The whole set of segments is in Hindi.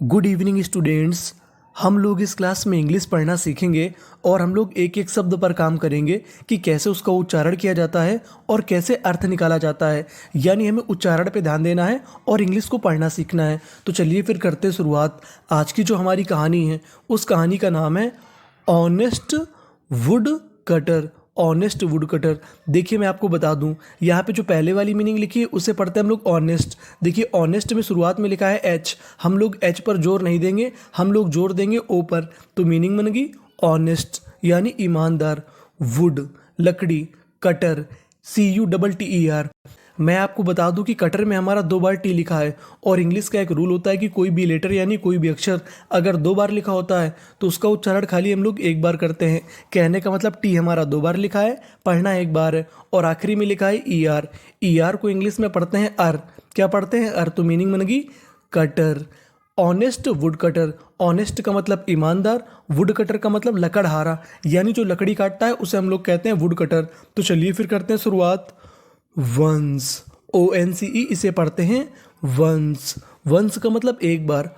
Good evening students. हम लोग इस क्लास में इंग्लिश पढ़ना सीखेंगे और हम लोग एक एक शब्द पर काम करेंगे कि कैसे उसका उच्चारण किया जाता है और कैसे अर्थ निकाला जाता है। यानी हमें उच्चारण पे ध्यान देना है और इंग्लिश को पढ़ना सीखना है। तो चलिए फिर करते हैं शुरुआत। आज की जो हमारी कहानी है उस कहानी का नाम है honest would cutter. Honest would cutter. देखिए मैं आपको बता दूं, यहाँ पे जो पहले वाली मीनिंग लिखी है उसे पढ़ते हैं हम लोग ऑनेस्ट। देखिए ऑनेस्ट में शुरुआत में लिखा है एच, हम लोग एच पर जोर नहीं देंगे, हम लोग जोर देंगे ओ पर। तो मीनिंग बन गई ऑनेस्ट यानी ईमानदार। वुड लकड़ी, कटर CUTTER। मैं आपको बता दूं कि कटर में हमारा 2 बार टी लिखा है और इंग्लिश का एक रूल होता है कि कोई भी लेटर यानी कोई भी अक्षर अगर 2 बार लिखा होता है तो उसका उच्चारण खाली हम लोग एक बार करते हैं। कहने का मतलब टी हमारा 2 बार लिखा है, पढ़ना एक बार है। और आखिरी में लिखा है ER। ER को इंग्लिश में पढ़ते हैं अर। क्या पढ़ते हैं? अर। तो मीनिंग बन गई cutter. Honest would cutter. Honest का मतलब ईमानदार, वुड कटर का मतलब लकड़हारा, यानी जो लकड़ी काटता है उसे हम लोग कहते हैं वुड कटर। तो चलिए फिर करते हैं शुरुआत। वंस, ONCE इसे पढ़ते हैं वंस। वंस का मतलब एक बार।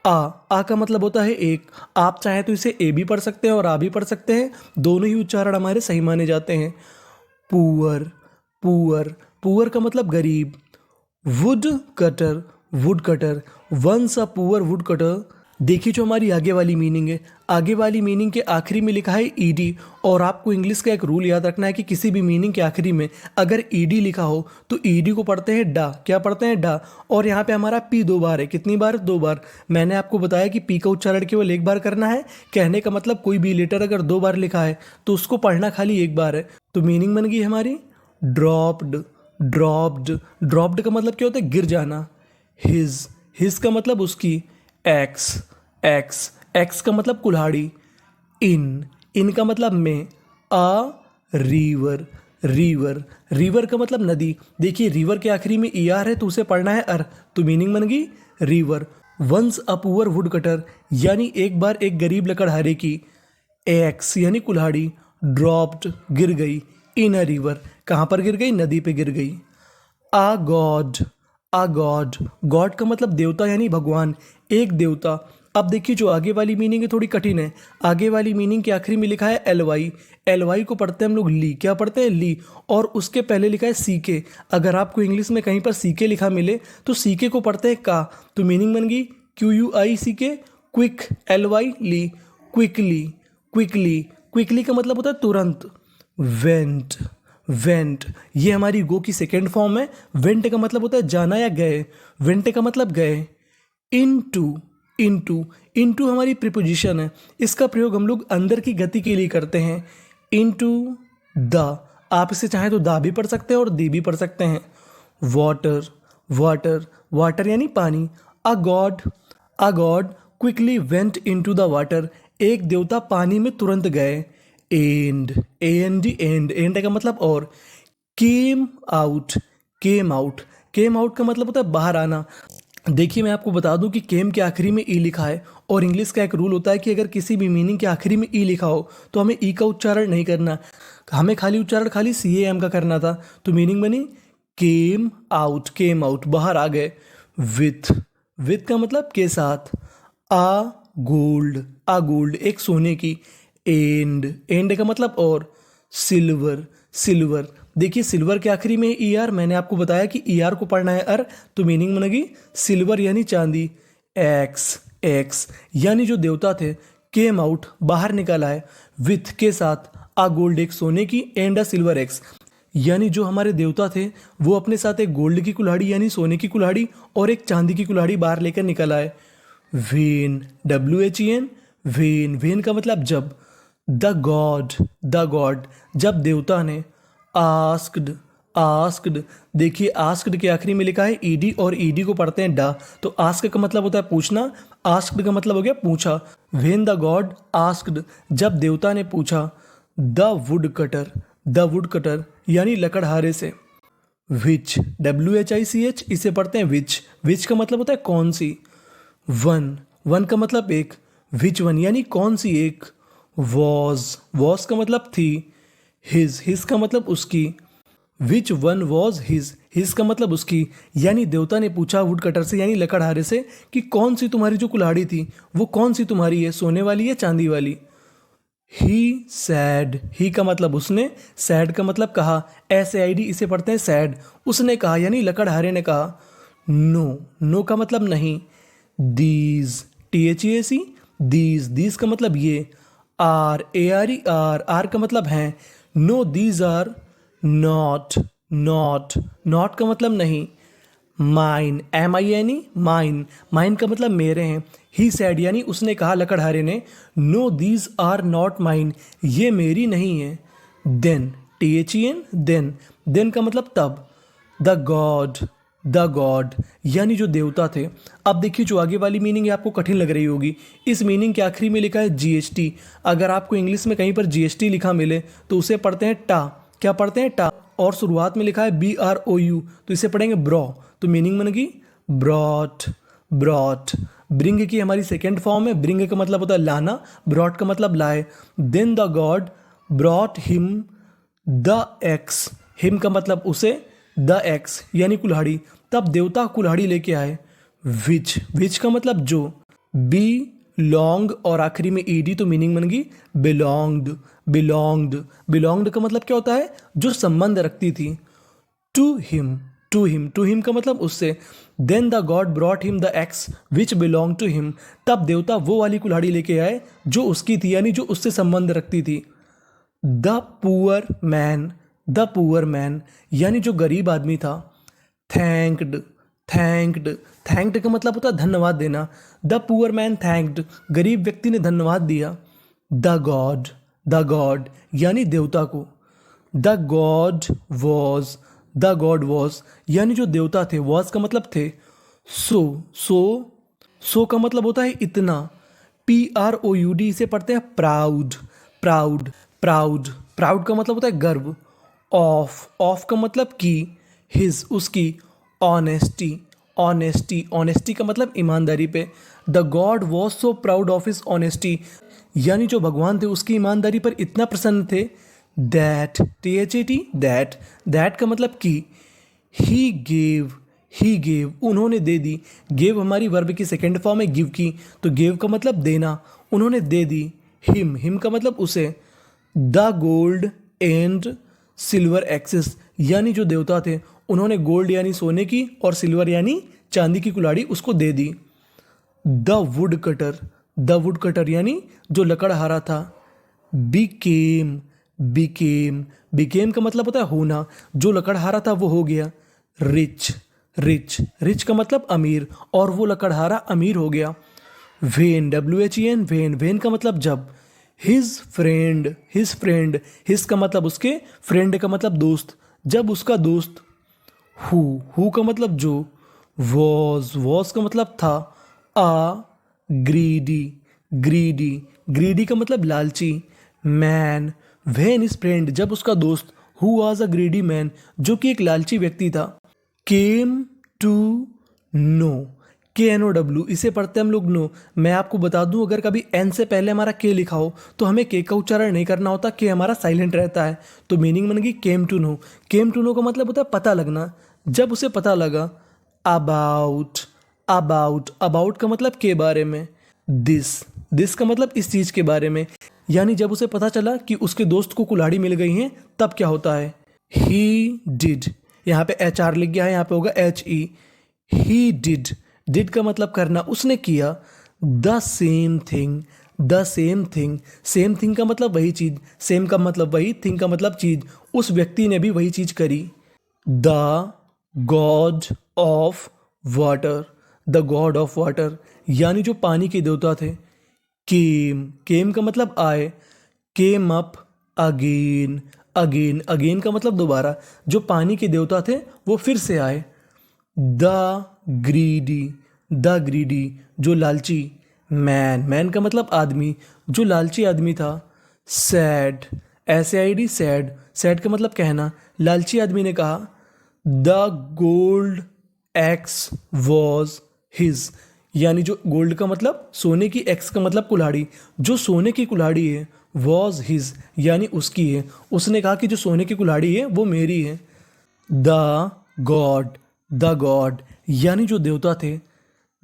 आ का मतलब होता है एक। आप चाहे तो इसे ए भी पढ़ सकते हैं और आ भी पढ़ सकते हैं, दोनों ही उच्चारण हमारे सही माने जाते हैं। पुअर, पुअर, पुअर का मतलब गरीब। Wood cutter, wood cutter. Once a poor would cutter. देखिए जो हमारी आगे वाली मीनिंग है, आगे वाली मीनिंग के आखिरी में लिखा है ED। और आपको इंग्लिश का एक रूल याद रखना है कि किसी भी मीनिंग के आखिरी में अगर ED लिखा हो तो ED को पढ़ते हैं डा। क्या पढ़ते हैं? डा। और यहाँ पे हमारा P 2 बार है। कितनी बार? 2 बार। मैंने आपको बताया कि P का उच्चारण केवल एक बार करना है। कहने का मतलब कोई भी लेटर अगर 2 बार लिखा है तो उसको पढ़ना खाली एक बार है। तो मीनिंग बन गई हमारी ड्रॉप्ड, ड्रॉप्ड। ड्रॉप्ड का मतलब क्या होता है? गिर जाना। हिज का मतलब उसकी। एक्स, एक्स, एक्स का मतलब कुल्हाड़ी। इन का मतलब में। आ रिवर, रिवर, रिवर का मतलब नदी। देखिए रिवर के आखिरी में ER है तो उसे पढ़ना है अर। तो मीनिंग बन गई river. Once a poor would cutter यानी एक बार एक गरीब लकड़हारे की। एक्स यानी कुल्हाड़ी। ड्रॉप्ड गिर गई। इन अ रिवर कहाँ पर गिर गई? नदी पे गिर गई। आ गॉड, आ गॉड, गॉड का मतलब देवता यानी भगवान, एक देवता। अब देखिए जो आगे वाली मीनिंग है थोड़ी कठिन है। आगे वाली मीनिंग के आखिरी में लिखा है LY। LY को पढ़ते हैं हम लोग ली। क्या पढ़ते हैं? ली। और उसके पहले लिखा है CK। अगर आपको इंग्लिश में कहीं पर CK लिखा मिले तो CK को पढ़ते हैं का। तो मीनिंग बन गई QUICK, क्विक। LY ली, क्विकली, क्विकली। क्विकली का मतलब होता है तुरंत। वेंट, वेंट, ये हमारी गो की सेकेंड फॉर्म है। वेंट का मतलब होता है जाना या गए। वेंट का मतलब गए। इनटू, इनटू, इनटू हमारी प्रीपोजिशन है। इसका प्रयोग हम लोग अंदर की गति के लिए करते हैं। Into the. आप इसे चाहें तो दा भी पढ़ सकते हैं और दी भी पढ़ सकते हैं। वाटर, वाटर, वाटर यानी पानी। A god, a god quickly went into the water. एक देवता पानी में तुरंत गए। एंड, एंड, एंड का मतलब और। Came out, came out, came out का मतलब होता है बाहर आना। देखिए मैं आपको बता दूं कि केम के आखिरी में ई लिखा है और इंग्लिश का एक रूल होता है कि अगर किसी भी मीनिंग के आखिरी में ई लिखा हो तो हमें ई का उच्चारण नहीं करना, हमें खाली उच्चारण खाली CAM का करना था। तो मीनिंग बनी केम आउट, केम आउट, बाहर आ गए। विथ का मतलब के साथ। आ गोल्ड, आ गोल्ड एक सोने की। एंड का मतलब और। Silver, silver. देखिए सिल्वर के आखिरी में ER, मैंने आपको बताया कि ER को पढ़ना है अर। तो मीनिंग बनेगी सिल्वर यानी चांदी। एक्स, एक्स यानी जो देवता थे केम आउट बाहर निकल आए। विथ के साथ। आ गोल्ड एक सोने की, एंड अ सिल्वर एक्स यानी जो हमारे देवता थे वो अपने साथ एक गोल्ड की कुल्हाड़ी यानी सोने की कुल्हाड़ी और एक चांदी की कुल्हाड़ी बाहर लेकर निकल आए। वेन, WHEN, वेन, वेन का मतलब जब। द गॉड, द गॉड जब देवता ने। Asked, asked. देखिए आस्क्ड के आखिरी में लिखा है ED और ED को पढ़ते हैं डा। तो आस्क का मतलब होता है पूछना, आस्क्ड का मतलब हो गया पूछा। वेन द गॉड आस्क्ड जब देवता ने पूछा। The wood cutter, the wood cutter यानी लकड़हारे से। विच, WHICH इसे पढ़ते हैं विच का मतलब होता है कौन सी। वन का मतलब एक। विच वन यानी कौन सी एक। वॉज का मतलब थी। हिज का मतलब उसकी। विच वन वॉज हिज का मतलब उसकी, यानी देवता ने पूछा वुड कटर से यानी लकड़हारे से कि कौन सी तुम्हारी जो कुल्हाड़ी थी वो कौन सी तुम्हारी है, सोने वाली या चांदी वाली। ही सैड, ही का मतलब उसने, सैड का मतलब कहा, SAID इसे पढ़ते हैं सैड। उसने कहा यानी लकड़हारे ने कहा। नो, नो का मतलब नहीं। दीज, THEAC, दीज का मतलब ये। ARE, आर का मतलब है। No these are not, not का मतलब नहीं। माइन, MINE, माइन का मतलब मेरे हैं। ही सैड यानी उसने कहा लकड़हारे ने, no these are not mine, ये मेरी नहीं है। देन, THEN, देन का मतलब तब। द गॉड यानी जो देवता थे। अब देखिए जो आगे वाली मीनिंग है आपको कठिन लग रही होगी। इस मीनिंग के आखिरी में लिखा है GST। अगर आपको इंग्लिश में कहीं पर GST लिखा मिले तो उसे पढ़ते हैं टा। क्या पढ़ते हैं टा। और शुरुआत में लिखा है BROU तो इसे पढ़ेंगे ब्रॉ। तो मीनिंग बनेगी ब्रॉट, ब्रिंग की हमारी सेकेंड फॉर्म है। ब्रिंग का मतलब होता है लाना, ब्रॉट का मतलब लाए। Then the god brought him the axe, him का मतलब उसे, द एक्स यानी कुल्हाड़ी। तब देवता कुल्हाड़ी लेके आए। विच का मतलब जो, बी लॉन्ग और आखिरी में ED तो मीनिंग बन गई बिलोंग्ड का मतलब क्या होता है, जो संबंध रखती थी। टू हिम का मतलब उससे। Then the god brought him the axe which belong to him, तब देवता वो वाली कुल्हाड़ी लेके आए जो उसकी थी यानी जो उससे संबंध रखती थी। द पुअर मैन यानी जो गरीब आदमी था। थैंक्ड का मतलब होता है धन्यवाद देना। द पुअर मैन थैंक्ड, गरीब व्यक्ति ने धन्यवाद दिया। द गॉड यानी देवता को। द गॉड वॉज यानी जो देवता थे, वॉज का मतलब थे। सो का मतलब होता है इतना। PROUD इसे पढ़ते हैं प्राउड का मतलब होता है गर्व। ऑफ का मतलब की, हिज उसकी। ऑनेस्टी का मतलब ईमानदारी पे। The God was so proud of his honesty यानी जो भगवान थे उसकी ईमानदारी पर इतना प्रसन्न थे। दैट का मतलब की। ही गेव उन्होंने दे दी। गेव हमारी वर्ब की सेकेंड फॉर्म है गिव की, तो गेव का मतलब देना, उन्होंने दे दी। हिम का मतलब उसे। The gold and silver axes यानी जो देवता थे उन्होंने गोल्ड यानी सोने की और सिल्वर यानी चांदी की कुल्हाड़ी उसको दे दी। द वुड कटर यानी जो लकड़हारा था। बिकेम का मतलब होता है होना, जो लकड़हारा था वो हो गया। रिच का मतलब अमीर, और वो लकड़हारा अमीर हो गया। वेन, वेन का मतलब जब। हिज फ्रेंड हिज का मतलब उसके, फ्रेंड का मतलब दोस्त, जब उसका दोस्त। हु का मतलब जो। वॉज का मतलब था। ग्रीडी का मतलब लालची। मैन, वेन हिज फ्रेंड जब उसका दोस्त, who was a greedy man जो कि एक लालची व्यक्ति था। केम टू नो, KNOW इसे पढ़ते हम लोग नो। मैं आपको बता दूं अगर कभी N से पहले हमारा K लिखा हो तो हमें K का उच्चारण नहीं करना होता, K हमारा साइलेंट रहता है। तो मीनिंग बन गई केम टू नो का मतलब होता है पता लगना, जब उसे पता लगा। अबाउट का मतलब के बारे में। दिस का मतलब इस चीज़ के बारे में, यानी जब उसे पता चला कि उसके दोस्त को कुल्हाड़ी मिल गई है तब क्या होता है। ही डिड, यहाँ पे HR लिख गया है, यहाँ पे होगा HE। ही डिड का मतलब करना, उसने किया। द सेम थिंग का मतलब वही चीज़, सेम का मतलब वही, थिंग का मतलब चीज़, उस व्यक्ति ने भी वही चीज़ करी। द गॉड ऑफ वाटर यानी जो पानी के देवता थे। केम का मतलब आए। केम अप अगेन का मतलब दोबारा, जो पानी के देवता थे वो फिर से आए। द ग्रीडी जो लालची। मैन का मतलब आदमी, जो लालची आदमी था। सैड सैड का मतलब कहना, लालची आदमी ने कहा। The gold x was his यानी जो गोल्ड का मतलब सोने की, एक्स का मतलब कुल्हाड़ी, जो सोने की कुल्हाड़ी है। वॉज हिज यानी उसकी है, उसने कहा कि जो सोने की कुल्हाड़ी है वो मेरी है। द गॉड यानी जो देवता थे।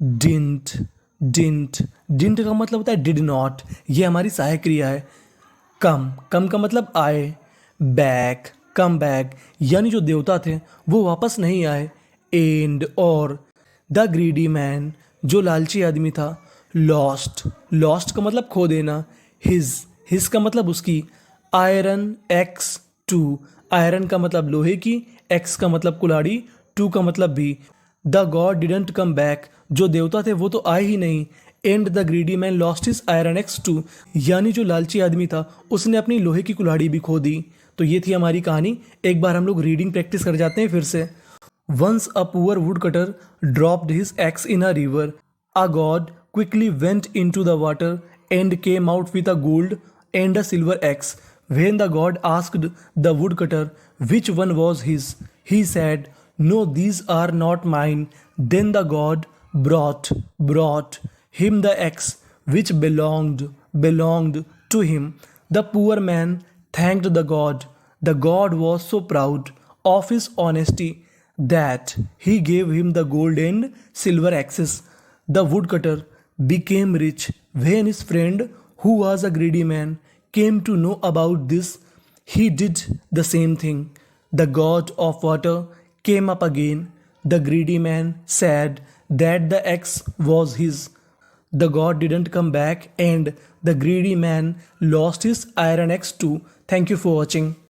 डिंट डिंट डिंट का मतलब होता है डिड नॉट, ये हमारी सहायक क्रिया है। कम का मतलब आए। बैक कम बैक यानी जो देवता थे वो वापस नहीं आए। एंड और द ग्रीडी मैन जो लालची आदमी था। लॉस्ट का मतलब खो देना। हिज का मतलब उसकी। आयरन एक्स टू आयरन का मतलब लोहे की, एक्स का मतलब कुल्हाड़ी, टू का मतलब भी। The god didn't come back जो देवता थे वो तो आए ही नहीं। And the greedy man lost his iron axe too यानी जो लालची आदमी था उसने अपनी लोहे की कुल्हाड़ी भी खो दी। तो ये थी हमारी कहानी। एक बार हम लोग रीडिंग प्रैक्टिस कर जाते हैं फिर से। Once a poor would cutter dropped his axe in a river. A god quickly went into the water and came out with a gold and a silver axe. When the god asked the woodcutter which one was his, he said, "No, these are not mine." Then the god brought him the axe which belonged to him. The poor man thanked the god. The god was so proud of his honesty that he gave him the gold and silver axes. The woodcutter became rich when his friend, who was a greedy man, came to know about this. He did the same thing. The god of water came up again. The greedy man said that the axe was his. The god didn't come back and the greedy man lost his iron axe too. Thank you for watching.